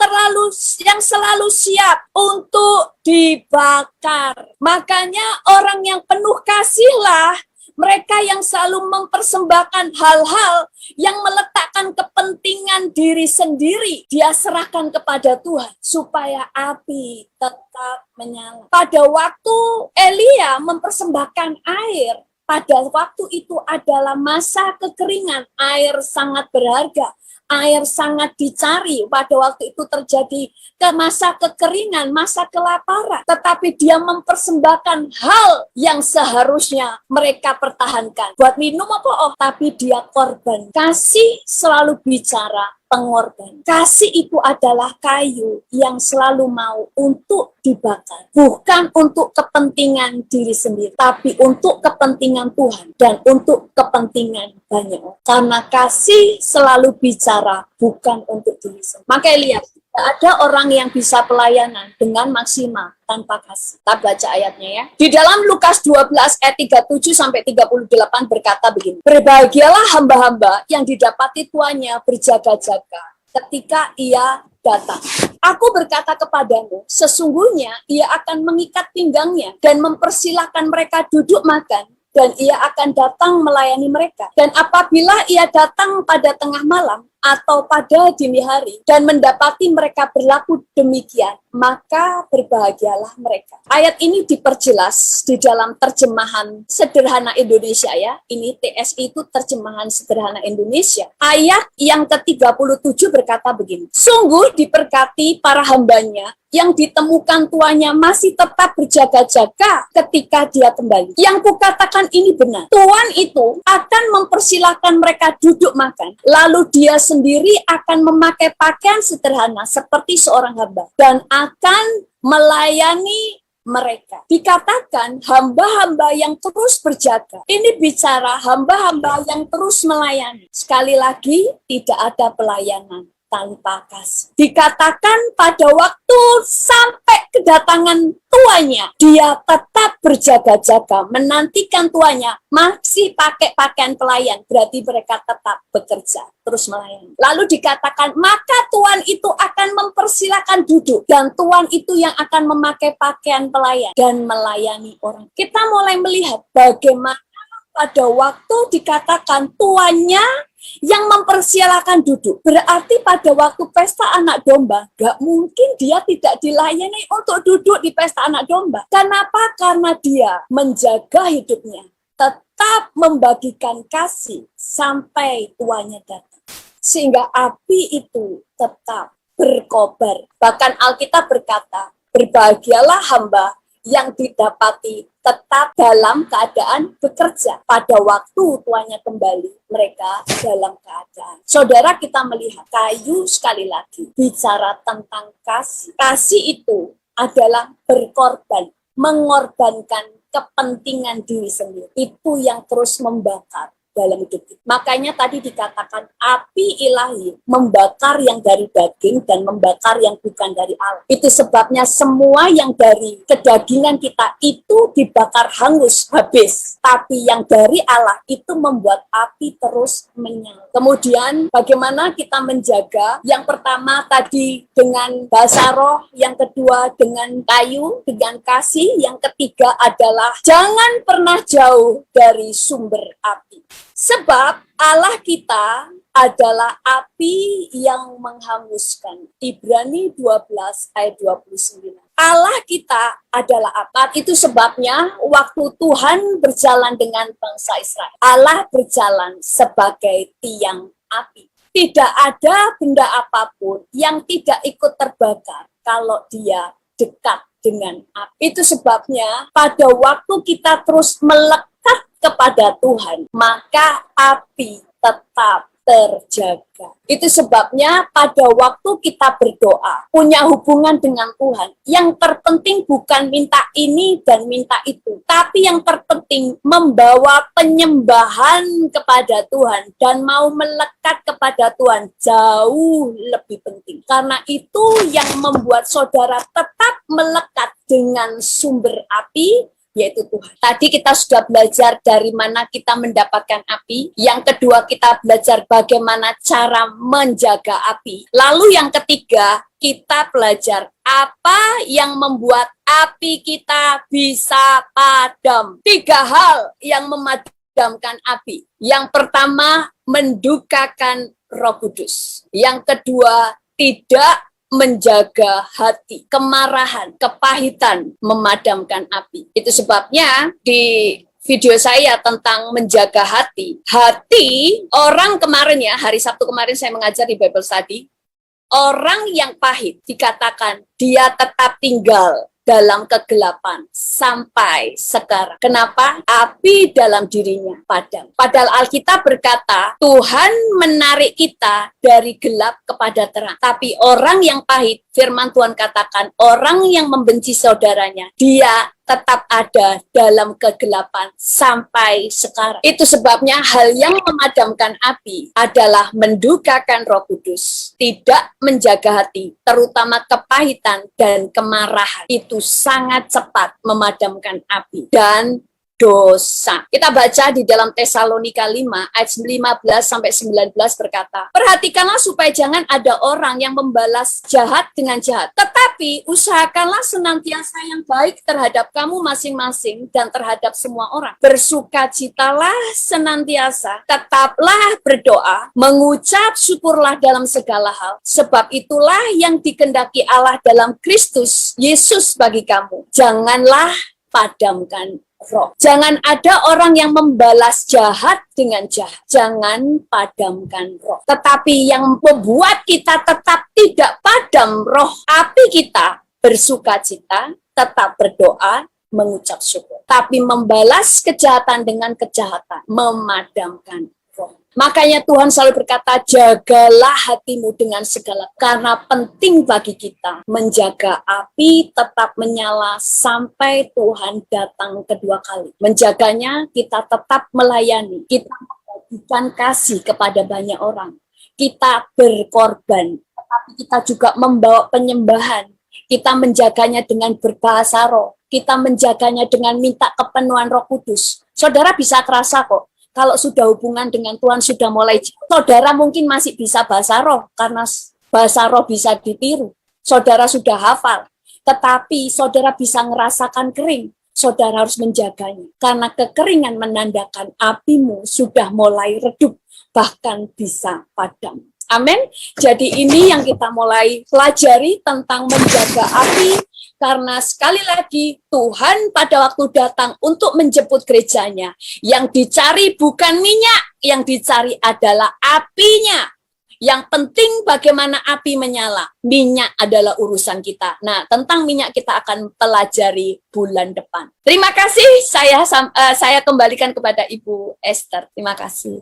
selalu siap untuk dibakar. Makanya orang yang penuh kasihlah mereka yang selalu mempersembahkan hal-hal yang meletakkan kepentingan diri sendiri. Dia serahkan kepada Tuhan supaya api tetap menyala. Pada waktu Elia mempersembahkan air, pada waktu itu adalah masa kekeringan. Air sangat berharga. Air sangat dicari. Pada waktu itu terjadi ke masa kekeringan, masa kelaparan. Tetapi dia mempersembahkan hal yang seharusnya mereka pertahankan. Buat minum apa? Oh, tapi dia korban. Kasih selalu bicara pengorban. Kasih itu adalah kayu yang selalu mau untuk dibakar. Bukan untuk kepentingan diri sendiri, tapi untuk kepentingan Tuhan dan untuk kepentingan banyak orang. Karena kasih selalu bicara bukan untuk diri sendiri. Makanya lihat, tidak ada orang yang bisa pelayanan dengan maksimal tanpa kasih. Kita baca ayatnya ya. Di dalam Lukas 12 ayat 37 sampai 38 berkata begini. Berbahagialah hamba-hamba yang didapati tuannya berjaga-jaga ketika ia datang. Aku berkata kepadamu, sesungguhnya ia akan mengikat pinggangnya dan mempersilahkan mereka duduk makan, dan ia akan datang melayani mereka. Dan apabila ia datang pada tengah malam atau pada dini hari dan mendapati mereka berlaku demikian, maka berbahagialah mereka. Ayat ini diperjelas di dalam terjemahan sederhana Indonesia ya. Ini TSI itu terjemahan sederhana Indonesia. Ayat yang ke-37 berkata begini. Sungguh diberkati para hambanya yang ditemukan tuannya masih tetap berjaga-jaga ketika dia kembali. Yang kukatakan ini benar. Tuan itu akan mempersilahkan mereka duduk makan. Lalu dia sendiri akan memakai pakaian sederhana seperti seorang hamba dan akan melayani mereka. Dikatakan hamba-hamba yang terus berjaga. Ini bicara hamba-hamba yang terus melayani. Sekali lagi, tidak ada pelayanan tanpa kasih. Dikatakan pada waktu sampai kedatangan tuannya, dia tetap berjaga-jaga, menantikan tuannya, masih pakai pakaian pelayan, berarti mereka tetap bekerja, terus melayani. Lalu dikatakan, maka tuan itu akan mempersilahkan duduk, dan tuan itu yang akan memakai pakaian pelayan dan melayani orang. Kita mulai melihat bagaimana pada waktu dikatakan tuannya yang mempersilahkan duduk. Berarti pada waktu pesta anak domba, gak mungkin dia tidak dilayani untuk duduk di pesta anak domba. Kenapa? Karena dia menjaga hidupnya, tetap membagikan kasih sampai tuannya datang. Sehingga api itu tetap berkobar. Bahkan Alkitab berkata, berbahagialah hamba yang didapati tetap dalam keadaan bekerja. Pada waktu tuannya kembali, mereka dalam keadaan. Saudara, kita melihat kayu sekali lagi bicara tentang kasih. Kasih itu adalah berkorban, mengorbankan kepentingan diri sendiri. Itu yang terus membakar dalam hidup kita. Makanya tadi dikatakan api ilahi membakar yang dari daging dan membakar yang bukan dari Allah. Itu sebabnya semua yang dari kedagingan kita itu dibakar hangus, habis. Tapi yang dari Allah itu membuat api terus menyala. Kemudian bagaimana kita menjaga? Yang pertama tadi dengan bahasa roh, yang kedua dengan kayu, dengan kasih, yang ketiga adalah jangan pernah jauh dari sumber api. Sebab Allah kita adalah api yang menghanguskan. Ibrani 12 ayat 29. Allah kita adalah api. Itu sebabnya waktu Tuhan berjalan dengan bangsa Israel, Allah berjalan sebagai tiang api. Tidak ada benda apapun yang tidak ikut terbakar kalau dia dekat dengan api. Itu sebabnya pada waktu kita terus melekat kepada Tuhan, maka api tetap terjaga. Itu sebabnya pada waktu kita berdoa, punya hubungan dengan Tuhan, yang terpenting bukan minta ini dan minta itu, tapi yang terpenting membawa penyembahan kepada Tuhan dan mau melekat kepada Tuhan jauh lebih penting. Karena itu yang membuat saudara tetap melekat dengan sumber api, yaitu Tuhan. Tadi kita sudah belajar dari mana kita mendapatkan api. Yang kedua, kita belajar bagaimana cara menjaga api. Lalu yang ketiga, kita belajar apa yang membuat api kita bisa padam. 3 hal yang memadamkan api. Yang pertama, mendukakan Roh Kudus. Yang kedua, tidak menjaga hati, kemarahan, kepahitan, memadamkan api. Itu sebabnya di video saya tentang menjaga hati. Hati orang kemarin ya, hari Sabtu kemarin saya mengajar di Bible Study, orang yang pahit dikatakan dia tetap tinggal dalam kegelapan sampai sekarang. Kenapa? Api dalam dirinya padam. Padahal Alkitab berkata, Tuhan menarik kita dari gelap kepada terang. Tapi orang yang pahit, firman Tuhan katakan, orang yang membenci saudaranya, dia tetap ada dalam kegelapan sampai sekarang. Itu sebabnya hal yang memadamkan api adalah mendukakan Roh Kudus, tidak menjaga hati, terutama kepahitan dan kemarahan. Itu sangat cepat memadamkan api dan dosa. Kita baca di dalam Tesalonika 5 ayat 15 sampai 19 berkata, perhatikanlah supaya jangan ada orang yang membalas jahat dengan jahat, tetapi usahakanlah senantiasa yang baik terhadap kamu masing-masing dan terhadap semua orang. Bersukacitalah senantiasa, tetaplah berdoa, mengucap syukurlah dalam segala hal, sebab itulah yang dikehendaki Allah dalam Kristus Yesus bagi kamu. Janganlah padamkan roh. Jangan ada orang yang membalas jahat dengan jahat. Jangan padamkan roh. Tetapi yang membuat kita tetap tidak padam roh api kita, bersukacita, tetap berdoa, mengucap syukur. Tapi membalas kejahatan dengan kejahatan, memadamkan roh. Makanya Tuhan selalu berkata, jagalah hatimu dengan segala, karena penting bagi kita menjaga api tetap menyala sampai Tuhan datang kedua kali. Menjaganya, kita tetap melayani, kita membagikan kasih kepada banyak orang. kita berkorban, tetapi kita juga membawa penyembahan. Kita menjaganya dengan berbahasa roh. Kita menjaganya dengan minta kepenuhan Roh Kudus. Saudara bisa kerasa kok, kalau sudah hubungan dengan Tuhan sudah mulai, saudara mungkin masih bisa bahasa roh, karena bahasa roh bisa ditiru. Saudara sudah hafal, tetapi saudara bisa ngerasakan kering. Saudara harus menjaganya, karena kekeringan menandakan apimu sudah mulai redup, bahkan bisa padam. Amin. Jadi ini yang kita mulai pelajari tentang menjaga api, karena sekali lagi Tuhan pada waktu datang untuk menjemput gerejanya. Yang dicari bukan minyak, yang dicari adalah apinya. Yang penting bagaimana api menyala. Minyak adalah urusan kita. Nah, tentang minyak kita akan pelajari bulan depan. Terima kasih, saya kembalikan kepada Ibu Esther. Terima kasih.